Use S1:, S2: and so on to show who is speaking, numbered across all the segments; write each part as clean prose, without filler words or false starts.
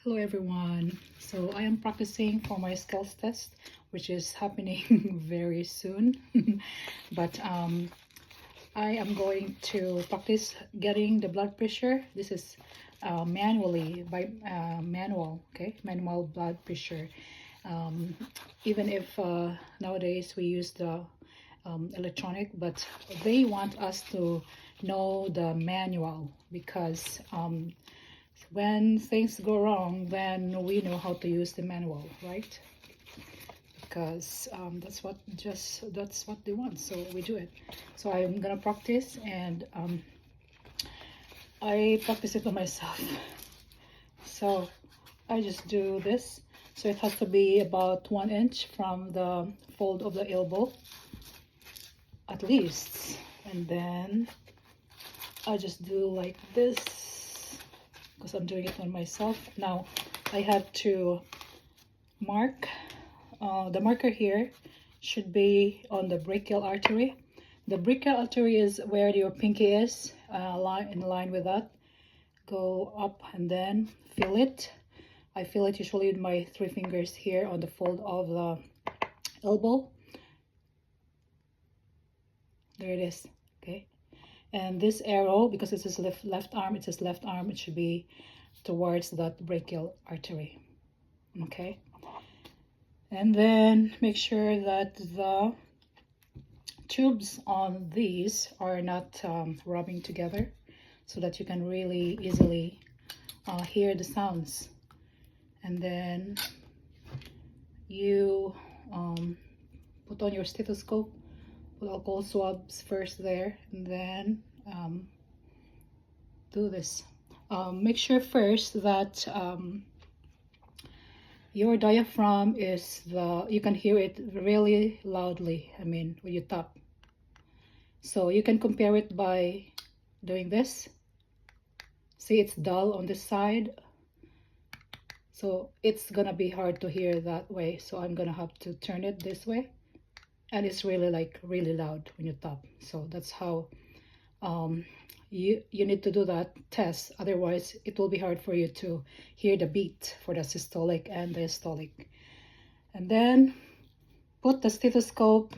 S1: Hello everyone. So I am practicing for my skills test, which is happening very soon. But I am going to practice getting the blood pressure. This is manually by manual, okay, manual blood pressure. Um, Even if nowadays we use the electronic, but they want us to know the manual because when things go wrong, then we know how to use the manual, right? Because that's what they want, so we do it. So I'm gonna practice, and I practice it by myself. So I just do this. So it has to be about 1 inch from the fold of the elbow, at least. And then I just do like this because I'm doing it on myself. Now I have to mark. The marker here should be on the brachial artery. The brachial artery is where your pinky is, in line with that. Go up and then feel it. I feel it usually with my 3 fingers here on the fold of the elbow. There it is, okay? And this arrow, because it says left arm, it says left arm, it should be towards that brachial artery, okay? And then make sure that the tubes on these are not rubbing together, so that you can really easily hear the sounds. And then you put on your stethoscope, put alcohol swabs first there, and then do this. Make sure first that your diaphragm is you can hear it really loudly, I mean, when you tap. So you can compare it by doing this. See, it's dull on this side. So it's gonna be hard to hear that way. So I'm gonna have to turn it this way. And it's really really loud when you tap. So that's how you need to do that test. Otherwise, it will be hard for you to hear the beat for the systolic and diastolic. And then put the stethoscope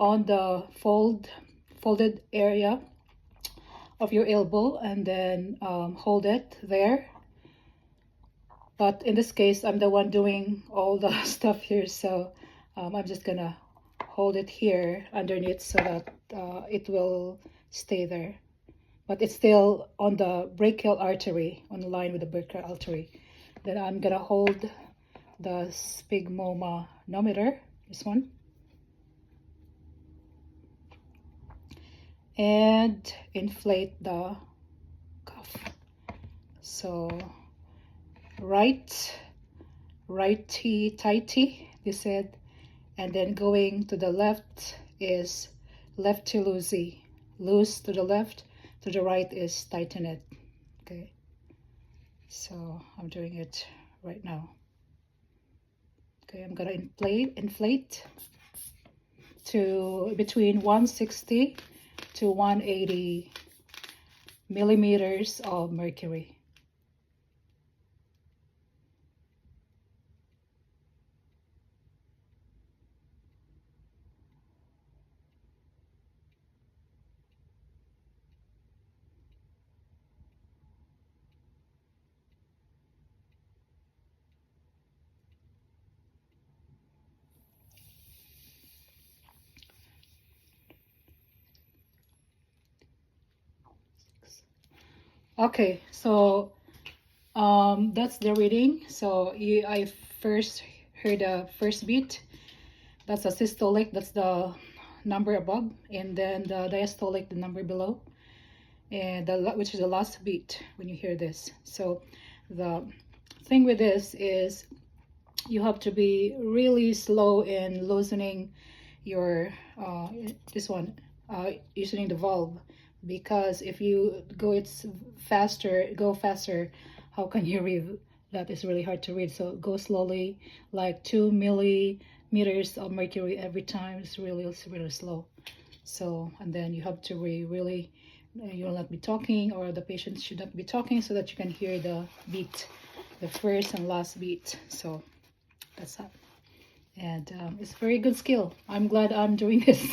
S1: on the folded area of your elbow, and then hold it there. But in this case, I'm the one doing all the stuff here, so I'm just gonna hold it here underneath so that it will stay there. But it's still on the brachial artery, on the line with the brachial artery. Then I'm gonna hold the sphygmomanometer, this one, and inflate the cuff. So righty tighty, they said, and then going to the left is lefty loosey, loose to the left, to the right is tighten it, okay? So I'm doing it right now. Okay, I'm gonna inflate to between 160 to 180 millimeters of mercury. Okay, so that's the reading. So I first heard the first beat. That's a systolic, that's the number above, and then the diastolic, the number below, and which is the last beat when you hear this. So the thing with this is you have to be really slow in loosening your this one, loosening the valve, because if you go faster, how can you read? That is really hard to read. So go slowly, like 2 millimeters of mercury every time. It's really slow. So, and then you have to really you will not be talking, or the patient should not be talking, so that you can hear the beat. the first and last beat. So that's that. And it's a very good skill. I'm glad I'm doing this.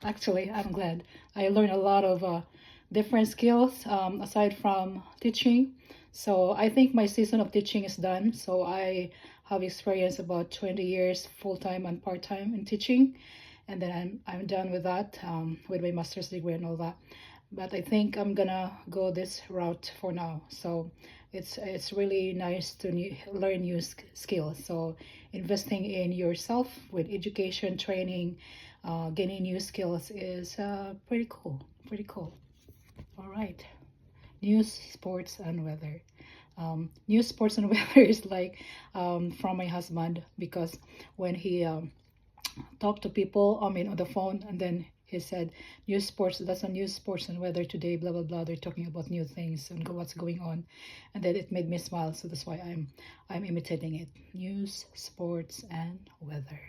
S1: Actually, I'm glad. I learned a lot of different skills aside from teaching. So I think my season of teaching is done. So I have experienced about 20 years full-time and part-time in teaching. And then I'm done with that, with my master's degree and all that. But I think I'm gonna go this route for now. So it's really nice to learn new skills. So investing in yourself with education, training, gaining new skills is pretty cool. Pretty cool. All right. News, sports, and weather. News, sports, and weather is like from my husband, because when he talk to people, I mean, on the phone, and then he said, news sports, that's a news sports and weather today, blah blah blah, they're talking about new things and what's going on. And then it made me smile, so that's why I'm imitating it. News, sports, and weather.